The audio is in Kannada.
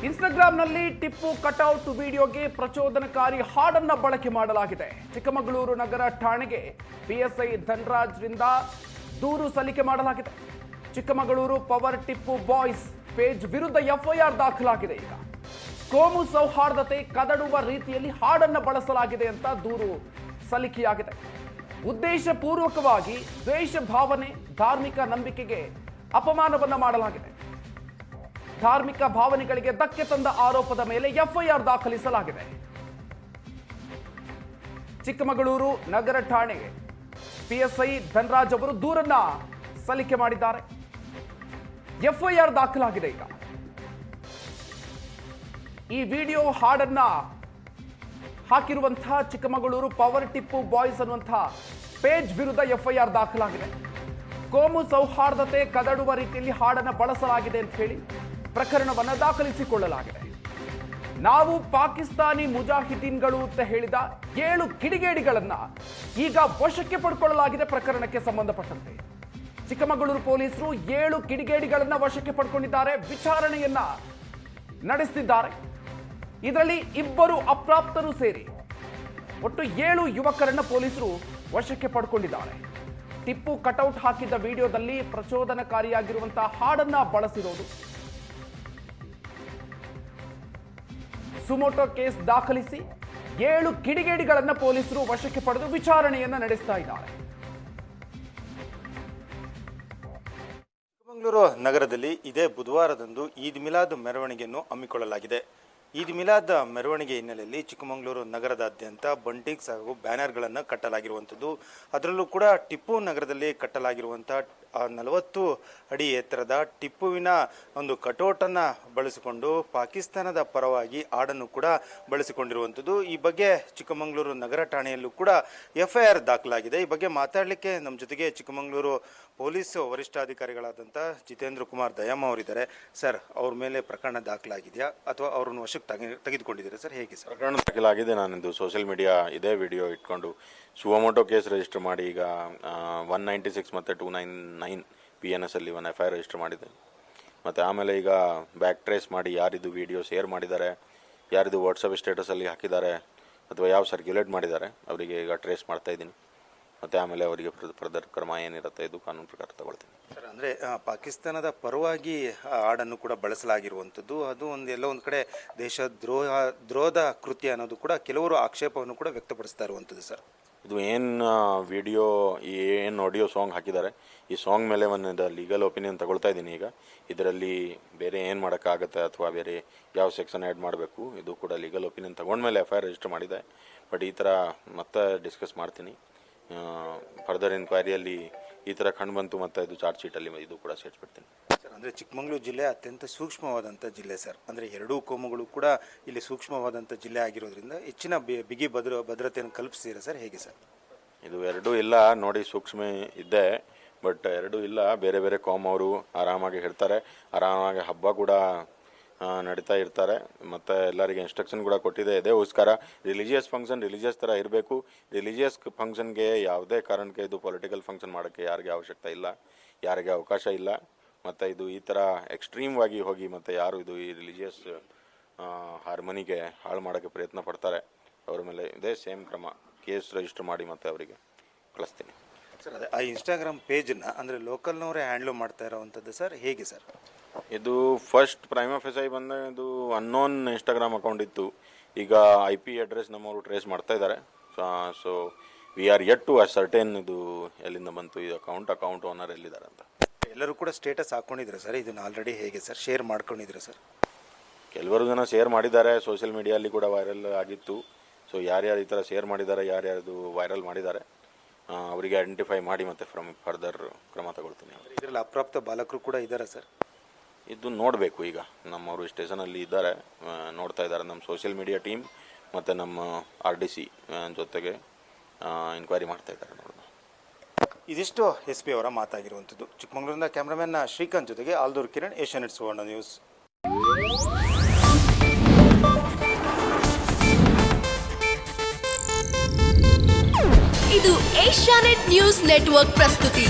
ಇನ್ಸ್ಟಾಗ್ರಾಂನಲ್ಲಿ ಟಿಪ್ಪು ಕಟೌಟ್ ವಿಡಿಯೋಗೆ ಪ್ರಚೋದನಕಾರಿ ಹಾಡನ್ನ ಬಳಕೆ ಮಾಡಲಾಗಿದೆ. ಚಿಕ್ಕಮಗಳೂರು ನಗರ ಠಾಣೆಗೆ ಪಿಎಸ್ಐ ಧನರಾಜ್ರಿಂದ ದೂರು ಸಲ್ಲಿಕೆ ಮಾಡಲಾಗಿದೆ. Chikkamagaluru power Tipu boys page ವಿರುದ್ಧ ಎಫ್ಐಆರ್ ದಾಖಲಾಗಿದೆ. ಈಗ ಕೋಮು ಸೌಹಾರ್ದತೆ ಕದಡುವ ರೀತಿಯಲ್ಲಿ ಹಾಡನ್ನ ಬಳಸಲಾಗಿದೆ ಅಂತ ದೂರು ಸಲ್ಲಿಕೆಯಾಗಿದೆ. ಉದ್ದೇಶಪೂರ್ವಕವಾಗಿ ದ್ವೇಷ ಭಾವನೆ, ಧಾರ್ಮಿಕ ನಂಬಿಕೆಗೆ ಅಪಮಾನವನ್ನ ಮಾಡಲಾಗಿದೆ. ಧಾರ್ಮಿಕ ಭಾವನೆಗಳಿಗೆ ಧಕ್ಕೆ ತಂದ ಆರೋಪದ ಮೇಲೆ ಎಫ್ಐಆರ್ ದಾಖಲಿಸಲಾಗಿದೆ. ಚಿಕ್ಕಮಗಳೂರು ನಗರ ಠಾಣೆಗೆ ಪಿಎಸ್ಐ ಧನರಾಜ್ ಅವರು ದೂರನ್ನ ಸಲ್ಲಿಕೆ ಮಾಡಿದ್ದಾರೆ. ಎಫ್ಐಆರ್ ದಾಖಲಾಗಿದೆ. ಈಗ ಈ ವಿಡಿಯೋ ಹಾಡನ್ನ ಹಾಕಿರುವಂತಹ ಚಿಕ್ಕಮಗಳೂರು ಪವರ್ ಟಿಪ್ಪು ಬಾಯ್ಸ್ ಅನ್ನುವಂತಹ ಪೇಜ್ ವಿರುದ್ಧ ಎಫ್ಐಆರ್ ದಾಖಲಾಗಿದೆ. ಕೋಮು ಸೌಹಾರ್ದತೆ ಕದಡುವ ರೀತಿಯಲ್ಲಿ ಹಾಡನ್ನು ಬಳಸಲಾಗಿದೆ ಅಂತ ಹೇಳಿ ಪ್ರಕರಣವನ್ನು ದಾಖಲಿಸಿಕೊಳ್ಳಲಾಗಿದೆ. ನಾವು ಪಾಕಿಸ್ತಾನಿ ಮುಜಾಹಿದೀನ್ಗಳು ಅಂತ ಹೇಳಿದ 7 ಕಿಡಿಗೇಡಿಗಳನ್ನ ಈಗ ವಶಕ್ಕೆ ಪಡ್ಕೊಳ್ಳಲಾಗಿದೆ. ಪ್ರಕರಣಕ್ಕೆ ಸಂಬಂಧಪಟ್ಟಂತೆ ಚಿಕ್ಕಮಗಳೂರು ಪೊಲೀಸರು 7 ಕಿಡಿಗೇಡಿಗಳನ್ನ ವಶಕ್ಕೆ ಪಡ್ಕೊಂಡಿದ್ದಾರೆ. ವಿಚಾರಣೆಯನ್ನ ನಡೆಸುತ್ತಿದ್ದಾರೆ. ಇದರಲ್ಲಿ 2 ಅಪ್ರಾಪ್ತರು ಸೇರಿ ಒಟ್ಟು 7 ಯುವಕರನ್ನ ಪೊಲೀಸರು ವಶಕ್ಕೆ ಪಡ್ಕೊಂಡಿದ್ದಾರೆ. ಟಿಪ್ಪು ಕಟೌಟ್ ಹಾಕಿದ್ದ ವಿಡಿಯೋದಲ್ಲಿ ಪ್ರಚೋದನಕಾರಿಯಾಗಿರುವಂತಹ ಹಾಡನ್ನ ಬಳಸಿರೋದು. ಸುಮೋಟೋ ಕೇಸ್ ದಾಖಲಿಸಿ 7 ಕಿಡಿಗೇಡಿಗಳನ್ನ ಪೊಲೀಸರು ವಶಕ್ಕೆ ಪಡೆದು ವಿಚಾರಣೆಯನ್ನ ನಡೆಸ್ತಾ ಇದ್ದಾರೆ. ಚಿಕ್ಕಮಗಳೂರು ನಗರದಲ್ಲಿ ಇದೇ ಬುಧವಾರದಂದು ಈದ್ ಮಿಲಾದ್ ಮೆರವಣಿಗೆಯನ್ನು ಹಮ್ಮಿಕೊಳ್ಳಲಾಗಿದೆ. ಈದ್ ಮಿಲಾದ್ ಮೆರವಣಿಗೆ ಹಿನ್ನೆಲೆಯಲ್ಲಿ ಚಿಕ್ಕಮಗಳೂರು ನಗರದಾದ್ಯಂತ ಬಂಟಿಂಗ್ಸ್ ಹಾಗೂ ಬ್ಯಾನರ್ಗಳನ್ನು ಕಟ್ಟಲಾಗಿರುವಂಥದ್ದು. ಅದರಲ್ಲೂ ಕೂಡ ಟಿಪ್ಪು ನಗರದಲ್ಲಿ ಕಟ್ಟಲಾಗಿರುವಂಥ 40 ಅಡಿ ಎತ್ತರದ ಟಿಪ್ಪುವಿನ ಒಂದು ಕಟೌಟನ್ನು ಬಳಸಿಕೊಂಡು ಪಾಕಿಸ್ತಾನದ ಪರವಾಗಿ ಹಾಡನ್ನು ಕೂಡ ಬಳಸಿಕೊಂಡಿರುವಂಥದ್ದು. ಈ ಬಗ್ಗೆ ಚಿಕ್ಕಮಗಳೂರು ನಗರ ಠಾಣೆಯಲ್ಲೂ ಕೂಡ ಎಫ್ಐಆರ್ ದಾಖಲಾಗಿದೆ. ಈ ಬಗ್ಗೆ ಮಾತಾಡಲಿಕ್ಕೆ ನಮ್ಮ ಜೊತೆಗೆ ಚಿಕ್ಕಮಗಳೂರು ಪೊಲೀಸ್ ವರಿಷ್ಠಾಧಿಕಾರಿಗಳಾದಂಥ ಜಿತೇಂದ್ರ ಕುಮಾರ್ ದಯಾಮ ಅವರಿದ್ದಾರೆ. ಸರ್, ಅವ್ರ ಮೇಲೆ ಪ್ರಕರಣ ದಾಖಲಾಗಿದೆಯಾ ಅಥವಾ ಅವ್ರನ್ನ ವಶಕ್ಕೆ ತೆಗೆದುಕೊಂಡಿದ್ದೀರಾ ಸರ್? ಹೇಗೆ ಸರ್? ಪ್ರಕರಣ ದಾಖಲಾಗಿದೆ. ನಾನಿದು ಸೋಷಿಯಲ್ ಮೀಡಿಯಾ ಇದೇ ವಿಡಿಯೋ ಇಟ್ಕೊಂಡು ಸುವಮೋಟೋ ಕೇಸ್ ರಿಜಿಸ್ಟರ್ ಮಾಡಿ ಈಗ 196 ಮತ್ತು 299 PNS ಅಲ್ಲಿ ಒಂದು FIR ರಿಜಿಸ್ಟರ್ ಮಾಡಿದೆ. ಮತ್ತು ಆಮೇಲೆ ಈಗ ಬ್ಯಾಕ್ ಟ್ರೇಸ್ ಮಾಡಿ ಯಾರಿದು ವಿಡಿಯೋ ಶೇರ್ ಮಾಡಿದ್ದಾರೆ, ಯಾರಿದು ವಾಟ್ಸಪ್ ಸ್ಟೇಟಸಲ್ಲಿ ಹಾಕಿದ್ದಾರೆ ಅಥವಾ ಯಾವ ಸರ್ಕ್ಯುಲೇಟ್ ಮಾಡಿದ್ದಾರೆ ಅವರಿಗೆ ಈಗ ಟ್ರೇಸ್ ಮಾಡ್ತಾ ಇದ್ದೀನಿ. ಮತ್ತು ಆಮೇಲೆ ಅವರಿಗೆ ಫರ್ದರ್ ಕ್ರಮ ಏನಿರುತ್ತೆ ಇದು ಕಾನೂನು ಪ್ರಕಾರ ತಗೊಳ್ತೀನಿ. ಸರ್, ಅಂದರೆ ಪಾಕಿಸ್ತಾನದ ಪರವಾಗಿ ಹಾಡನ್ನು ಕೂಡ ಬಳಸಲಾಗಿರುವಂಥದ್ದು ಅದು ಎಲ್ಲೋ ಒಂದು ಕಡೆ ದ್ರೋಹದ ಕೃತ್ಯ ಅನ್ನೋದು ಕೂಡ ಕೆಲವರು ಆಕ್ಷೇಪವನ್ನು ಕೂಡ ವ್ಯಕ್ತಪಡಿಸ್ತಾ ಇರುವಂಥದ್ದು. ಸರ್, ಇದು ಏನು ವಿಡಿಯೋ ಏನು ಆಡಿಯೋ ಸಾಂಗ್ ಹಾಕಿದ್ದಾರೆ, ಈ ಸಾಂಗ್ ಮೇಲೆ ಒಂದು ಲೀಗಲ್ ಒಪಿನಿಯನ್ ತಗೊಳ್ತಾ ಇದ್ದೀನಿ. ಈಗ ಇದರಲ್ಲಿ ಬೇರೆ ಏನು ಮಾಡೋಕ್ಕಾಗತ್ತೆ ಅಥವಾ ಬೇರೆ ಯಾವ ಸೆಕ್ಷನ್ ಆ್ಯಡ್ ಮಾಡಬೇಕು ಇದು ಕೂಡ ಲೀಗಲ್ ಒಪಿನಿಯನ್ ತಗೊಂಡ್ಮೇಲೆ FIR ರಿಜಿಸ್ಟರ್ ಮಾಡಿದೆ. ಬಟ್ ಈ ಥರ ಮತ್ತೆ ಡಿಸ್ಕಸ್ ಮಾಡ್ತೀನಿ. ಫರ್ದರ್ ಎನ್ಕ್ವೈರಿಯಲ್ಲಿ ಈ ಥರ ಕಂಡು ಬಂತು ಮತ್ತು ಇದು ಚಾರ್ಜ್ ಶೀಟಲ್ಲಿ ಇದು ಕೂಡ ಸೇರಿಸ್ಬಿಡ್ತೀನಿ. ಸರ್, ಅಂದರೆ ಚಿಕ್ಕಮಗಳೂರು ಜಿಲ್ಲೆ ಅತ್ಯಂತ ಸೂಕ್ಷ್ಮವಾದಂಥ ಜಿಲ್ಲೆ ಸರ್. ಅಂದರೆ 2 ಕೋಮುಗಳು ಕೂಡ ಇಲ್ಲಿ ಸೂಕ್ಷ್ಮವಾದಂಥ ಜಿಲ್ಲೆ ಆಗಿರೋದ್ರಿಂದ ಹೆಚ್ಚಿನ ಬಿಗಿ ಭದ್ರತೆಯನ್ನು ಕಲ್ಪಿಸ್ತೀರಾ ಸರ್? ಹೇಗೆ ಸರ್? ಇದು 2 ಇಲ್ಲ ನೋಡಿ, ಸೂಕ್ಷ್ಮ ಇದ್ದೆ, ಬಟ್ 2 ಇಲ್ಲ. ಬೇರೆ ಬೇರೆ ಕೋಮ್ ಅವರು ಆರಾಮಾಗಿ ಇರ್ತಾರೆ, ಆರಾಮಾಗಿ ಹಬ್ಬ ಕೂಡ ನಡೀತಾ ಇರ್ತಾರೆ. ಮತ್ತು ಎಲ್ಲರಿಗೆ ಇನ್ಸ್ಟ್ರಕ್ಷನ್ ಕೂಡ ಕೊಟ್ಟಿದೆ. ಇದಕ್ಕೋಸ್ಕರ ರಿಲಿಜಿಯಸ್ ಫಂಕ್ಷನ್ ರಿಲಿಜಿಯಸ್ ಥರ ಇರಬೇಕು. ರಿಲಿಜಿಯಸ್ ಫಂಕ್ಷನ್ಗೆ ಯಾವುದೇ ಕಾರಣಕ್ಕೆ ಇದು ಪೊಲಿಟಿಕಲ್ ಫಂಕ್ಷನ್ ಮಾಡೋಕ್ಕೆ ಯಾರಿಗೆ ಅವಶ್ಯಕತೆ ಇಲ್ಲ, ಯಾರಿಗೆ ಅವಕಾಶ ಇಲ್ಲ. ಮತ್ತು ಇದು ಈ ಥರ ಎಕ್ಸ್ಟ್ರೀಮ್ವಾಗಿ ಹೋಗಿ ಮತ್ತು ಯಾರು ಇದು ಈ ರಿಲಿಜಿಯಸ್ ಹಾರ್ಮನಿಗೆ ಹಾಳು ಮಾಡೋಕ್ಕೆ ಪ್ರಯತ್ನ ಪಡ್ತಾರೆ ಅವ್ರ ಮೇಲೆ ಇದೇ ಸೇಮ್ ಕ್ರಮ ಕೇಸ್ ರಿಜಿಸ್ಟರ್ ಮಾಡಿ ಮತ್ತು ಅವರಿಗೆ ಕಳಿಸ್ತೀನಿ. ಸರ್, ಅದೇ ಆ ಇನ್ಸ್ಟಾಗ್ರಾಮ್ ಪೇಜನ್ನು ಅಂದರೆ ಲೋಕಲ್ನವರೇ ಹ್ಯಾಂಡ್ಲ್ ಮಾಡ್ತಾ ಇರೋವಂಥದ್ದು ಸರ್, ಹೇಗೆ ಸರ್? ಇದು ಫಸ್ಟ್ ಪ್ರೈಮ್ ಆಫೀಸ್ ಆಗಿ ಬಂದ ಇದು ಅನ್ನೋನ್ ಇನ್ಸ್ಟಾಗ್ರಾಮ್ ಅಕೌಂಟ್ ಇತ್ತು. ಈಗ IP ಅಡ್ರೆಸ್ ನಮ್ಮವರು ಟ್ರೇಸ್ ಮಾಡ್ತಾ ಇದ್ದಾರೆ. So we are yet to ascertain ಇದು ಎಲ್ಲಿಂದ ಬಂತು ಈ ಅಕೌಂಟ್ ಓನರ್ ಎಲ್ಲಿದ್ದಾರೆ ಅಂತ. ಎಲ್ಲರೂ ಕೂಡ ಸ್ಟೇಟಸ್ ಹಾಕ್ಕೊಂಡಿದ್ರೆ ಸರ್ ಇದನ್ನು ಆಲ್ರೆಡಿ? ಹೇಗೆ ಸರ್, ಶೇರ್ ಮಾಡ್ಕೊಂಡಿದ್ರೆ ಸರ್? ಕೆಲವರು ಜನ ಶೇರ್ ಮಾಡಿದ್ದಾರೆ, ಸೋಷಿಯಲ್ ಮೀಡಿಯಲ್ಲಿ ಕೂಡ ವೈರಲ್ ಆಗಿತ್ತು. ಸೊ ಯಾರ್ಯಾರು ಈ ಥರ ಶೇರ್ ಮಾಡಿದ್ದಾರೆ, ಯಾರ್ಯಾರು ವೈರಲ್ ಮಾಡಿದ್ದಾರೆ ಅವರಿಗೆ ಐಡೆಂಟಿಫೈ ಮಾಡಿ ಮತ್ತು ಫರ್ದರ್ ಕ್ರಮ ತಗೊಳ್ತೀನಿ. ಇದರಲ್ಲಿ ಅಪ್ರಾಪ್ತ ಬಾಲಕರು ಕೂಡ ಇದ್ದಾರೆ ಸರ್? ಇದು ನೋಡಬೇಕು. ಈಗ ನಮ್ಮವರು ಸ್ಟೇಷನಲ್ಲಿ ಇದ್ದಾರೆ, ನೋಡ್ತಾ ಇದ್ದಾರೆ. ನಮ್ಮ ಸೋಷಿಯಲ್ ಮೀಡಿಯಾ ಟೀಮ್ ಮತ್ತು ನಮ್ಮ RDC ಜೊತೆಗೆ ಎನ್ಕ್ವೈರಿ ಮಾಡ್ತಾ ಇದ್ದಾರೆ. ನೋಡೋಣ. ಇದಿಷ್ಟು SP ಅವರ ಮಾತಾಗಿರುವಂಥದ್ದು. ಚಿಕ್ಕಮಗಳೂರಿನ ಕ್ಯಾಮ್ರಾಮನ್ ಶ್ರೀಕಾಂತ್ ಜೊತೆಗೆ ಆಲ್ದೂರ್ ಕಿರಣ್, ಏಷ್ಯಾನೆಟ್ ಸುವರ್ಣ ನ್ಯೂಸ್. ಇದು ಏಷ್ಯಾನೆಟ್ ನ್ಯೂಸ್ ನೆಟ್ವರ್ಕ್ ಪ್ರಸ್ತುತಿ.